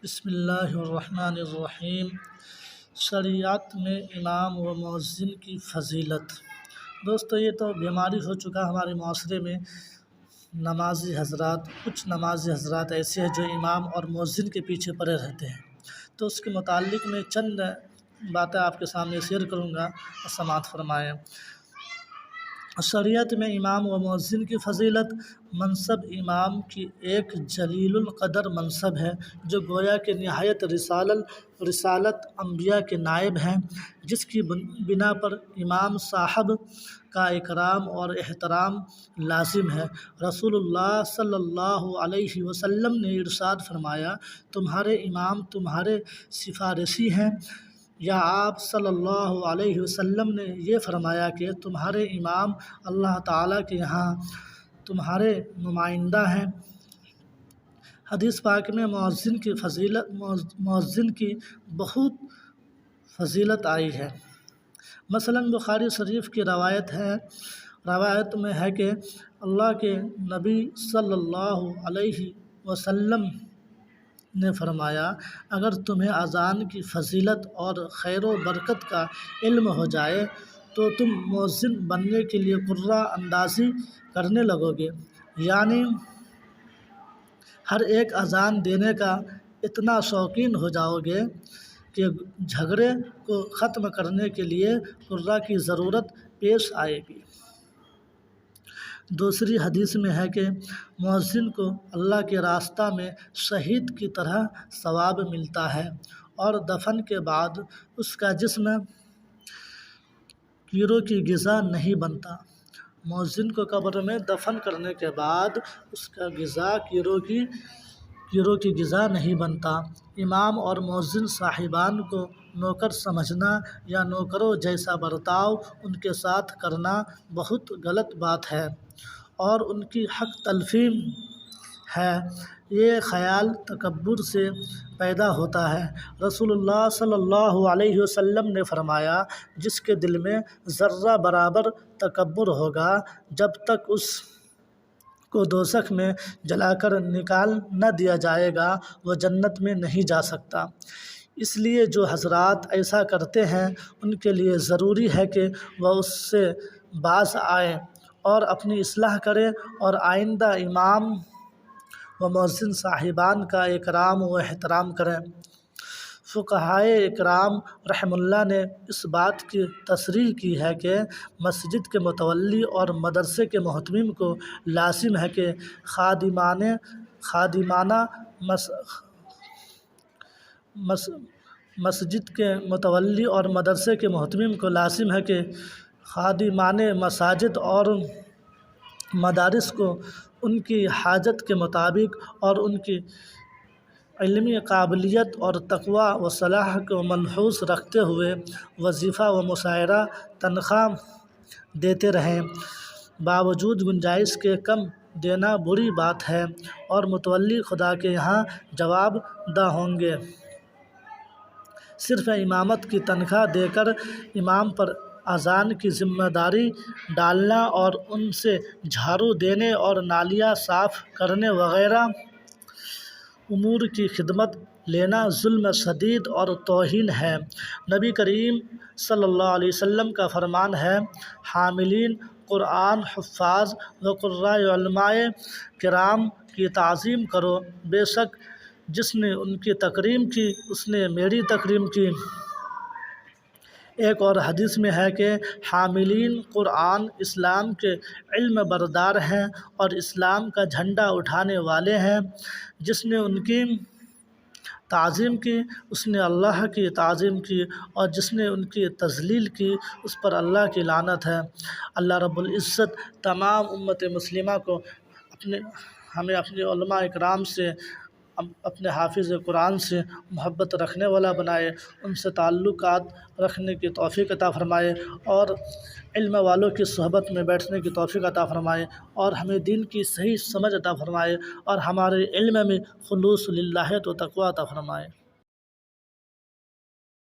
بسم اللہ الرحمن الرحیم۔ شریعت میں امام و مؤذن کی فضیلت۔ دوستو، یہ تو بیماری ہو چکا ہمارے معاشرے میں۔ کچھ نمازی حضرات ایسے ہیں جو امام اور مؤذن کے پیچھے پڑے رہتے ہیں، تو اس کے متعلق میں چند باتیں آپ کے سامنے شیئر کروں گا، سماعت فرمائیں۔ شریعت میں امام و مؤذن کی فضیلت۔ منصب امام کی ایک جلیل القدر منصب ہے جو گویا کہ نہایت رسالت انبیاء کے نائب ہیں، جس کی بنا پر امام صاحب کا اکرام اور احترام لازم ہے۔ رسول اللہ صلی اللہ علیہ وسلم نے ارشاد فرمایا، تمہارے امام تمہارے سفارشی ہیں، یا آپ صلی اللہ علیہ وسلم نے یہ فرمایا کہ تمہارے امام اللہ تعالیٰ کے یہاں تمہارے نمائندہ ہیں۔ حدیث پاک میں مؤذن کی بہت فضیلت آئی ہے۔ مثلاً بخاری شریف کی روایت میں ہے کہ اللہ کے نبی صلی اللہ علیہ وسلم نے فرمایا، اگر تمہیں اذان کی فضیلت اور خیر و برکت کا علم ہو جائے تو تم مؤذن بننے کے لیے قرعہ اندازی کرنے لگو گے، یعنی ہر ایک اذان دینے کا اتنا شوقین ہو جاؤ گے کہ جھگڑے کو ختم کرنے کے لیے قرعہ کی ضرورت پیش آئے گی۔ دوسری حدیث میں ہے کہ مؤذن کو اللہ کے راستہ میں شہید کی طرح ثواب ملتا ہے، اور دفن کے بعد اس کا جسم کیڑوں کی غذا نہیں بنتا۔ مؤذن کو قبر میں دفن کرنے کے بعد اس کا غذا کیڑوں کی غذا نہیں بنتا۔ امام اور مؤذن صاحبان کو نوکر سمجھنا یا نوکروں جیسا برتاؤ ان کے ساتھ کرنا بہت غلط بات ہے اور ان کی حق تلفی ہے۔ یہ خیال تکبر سے پیدا ہوتا ہے۔ رسول اللہ صلی اللہ علیہ وسلم نے فرمایا، جس کے دل میں ذرہ برابر تکبر ہوگا، جب تک اس کو دوزخ میں جلا کر نکال نہ دیا جائے گا وہ جنت میں نہیں جا سکتا۔ اس لیے جو حضرات ایسا کرتے ہیں ان کے لیے ضروری ہے کہ وہ اس سے باز آئیں اور اپنی اصلاح کریں اور آئندہ امام و مؤذن صاحبان کا اکرام و احترام کریں۔ فقہائے اکرام رحمہ اللہ نے اس بات کی تصریح کی ہے کہ مسجد کے متولی اور مدرسے کے محتمم کو لازم ہے کہ خادمان مساجد اور مدارس کو ان کی حاجت کے مطابق اور ان کی علمی قابلیت اور تقوی و صلاح کو ملحوظ رکھتے ہوئے وظیفہ و مشاعرہ تنخواہ دیتے رہیں۔ باوجود گنجائش کے کم دینا بری بات ہے اور متولی خدا کے یہاں جواب دہ ہوں گے۔ صرف امامت کی تنخواہ دے کر امام پر اذان کی ذمہ داری ڈالنا اور ان سے جھاڑو دینے اور نالیاں صاف کرنے وغیرہ امور کی خدمت لینا ظلم شدید اور توہین ہے۔ نبی کریم صلی اللہ علیہ وسلم کا فرمان ہے، حاملین قرآن، حفاظ و قراء علماء کرام کی تعظیم کرو، بے شک جس نے ان کی تکریم کی اس نے میری تکریم کی۔ ایک اور حدیث میں ہے کہ حاملین قرآن اسلام کے علم بردار ہیں اور اسلام کا جھنڈا اٹھانے والے ہیں۔ جس نے ان کی تعظیم کی اس نے اللہ کی تعظیم کی، اور جس نے ان کی تذلیل کی اس پر اللہ کی لعنت ہے۔ اللہ رب العزت تمام امت مسلمہ کو ہمیں اپنے علماء اکرام سے، اپنے حافظ قرآن سے محبت رکھنے والا بنائے، ان سے تعلقات رکھنے کی توفیق عطا فرمائے، اور علم والوں کی صحبت میں بیٹھنے کی توفیق عطا فرمائے، اور ہمیں دین کی صحیح سمجھ عطا فرمائے، اور ہمارے علم میں خلوص للہ و تقوی عطا فرمائے۔